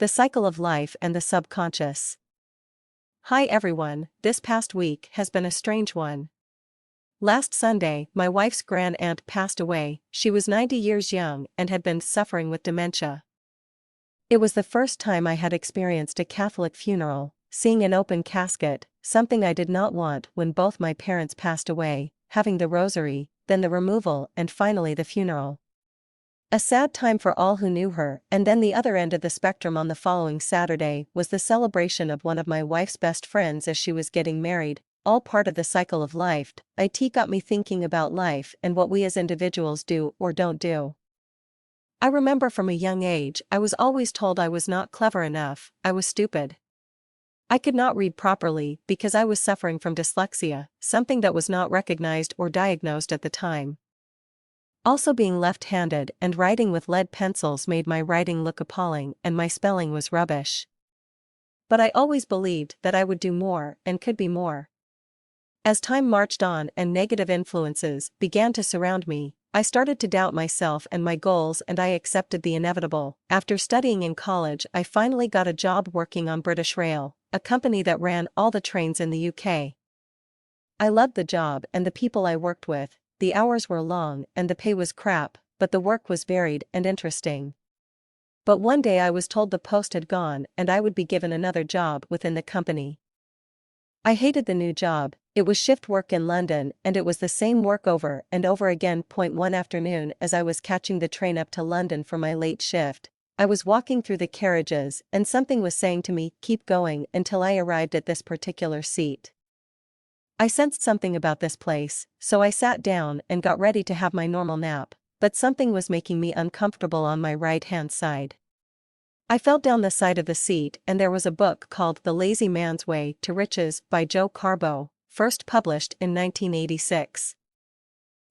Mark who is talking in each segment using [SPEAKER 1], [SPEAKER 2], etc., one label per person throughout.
[SPEAKER 1] The cycle of life and the subconscious. Hi everyone, this past week has been a strange one. Last Sunday, my wife's grand-aunt passed away. She was 90 years young and had been suffering with dementia. It was the first time I had experienced a Catholic funeral, seeing an open casket, something I did not want when both my parents passed away, having the rosary, then the removal and finally the funeral. A sad time for all who knew her, and then the other end of the spectrum on the following Saturday was the celebration of one of my wife's best friends as she was getting married, all part of the cycle of life. It got me thinking about life and what we as individuals do or don't do. I remember from a young age I was always told I was not clever enough, I was stupid. I could not read properly because I was suffering from dyslexia, something that was not recognized or diagnosed at the time. Also, being left-handed and writing with lead pencils made my writing look appalling and my spelling was rubbish. But I always believed that I would do more and could be more. As time marched on and negative influences began to surround me, I started to doubt myself and my goals, and I accepted the inevitable. After studying in college, I finally got a job working on British Rail, a company that ran all the trains in the UK. I loved the job and the people I worked with. The hours were long and the pay was crap, but the work was varied and interesting. But one day I was told the post had gone and I would be given another job within the company. I hated the new job. It was shift work in London and it was the same work over and over again. One afternoon, as I was catching the train up to London for my late shift, I was walking through the carriages and something was saying to me, keep going until I arrived at this particular seat. I sensed something about this place, so I sat down and got ready to have my normal nap, but something was making me uncomfortable on my right-hand side. I felt down the side of the seat and there was a book called The Lazy Man's Way to Riches by Joe Carbo, first published in 1986.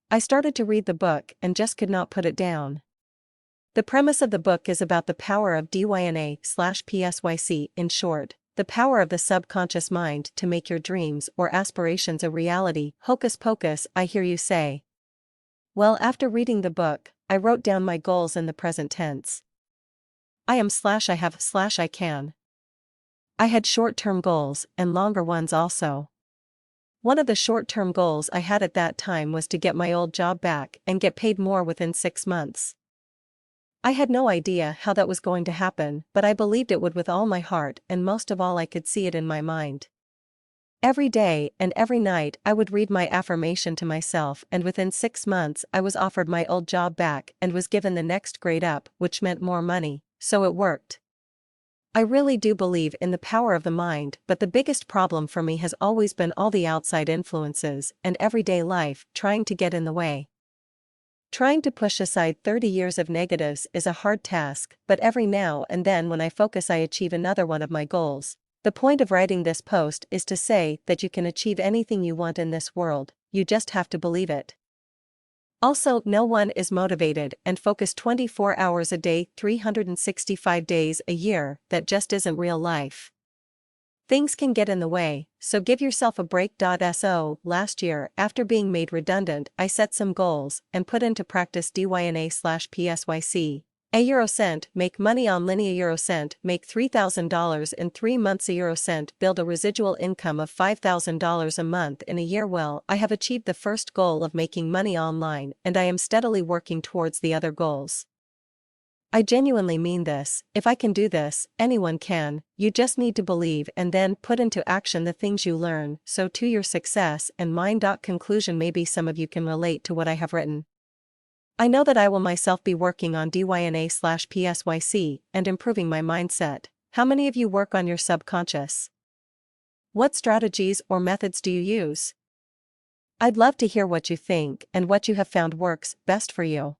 [SPEAKER 1] I started to read the book and just could not put it down. The premise of the book is about the power of DYNA/PSYC, in short, the power of the subconscious mind to make your dreams or aspirations a reality. Hocus pocus, I hear you say. Well, after reading the book, I wrote down my goals in the present tense. I am/I have/I can. I had short-term goals and longer ones also. One of the short-term goals I had at that time was to get my old job back and get paid more within 6 months. I had no idea how that was going to happen, but I believed it would with all my heart, and most of all I could see it in my mind. Every day and every night I would read my affirmation to myself, and within 6 months I was offered my old job back and was given the next grade up, which meant more money, so it worked. I really do believe in the power of the mind, but the biggest problem for me has always been all the outside influences and everyday life trying to get in the way. Trying to push aside 30 years of negatives is a hard task, but every now and then when I focus I achieve another one of my goals. The point of writing this post is to say that you can achieve anything you want in this world, you just have to believe it. Also, no one is motivated and focused 24 hours a day, 365 days a year. That just isn't real life. Things can get in the way, so give yourself a break. Last year, after being made redundant, I set some goals and put into practice DYNA/PSYC. A Eurocent, make money online. A Eurocent, make $3,000 in 3 months. A Eurocent, build a residual income of $5,000 a month in a year. Well, I have achieved the first goal of making money online, and I am steadily working towards the other goals. I genuinely mean this. If I can do this, anyone can. You just need to believe and then put into action the things you learn, so to your success and mine. Conclusion, maybe some of you can relate to what I have written. I know that I will myself be working on DYNA/PSYC and improving my mindset. How many of you work on your subconscious? What strategies or methods do you use? I'd love to hear what you think and what you have found works best for you.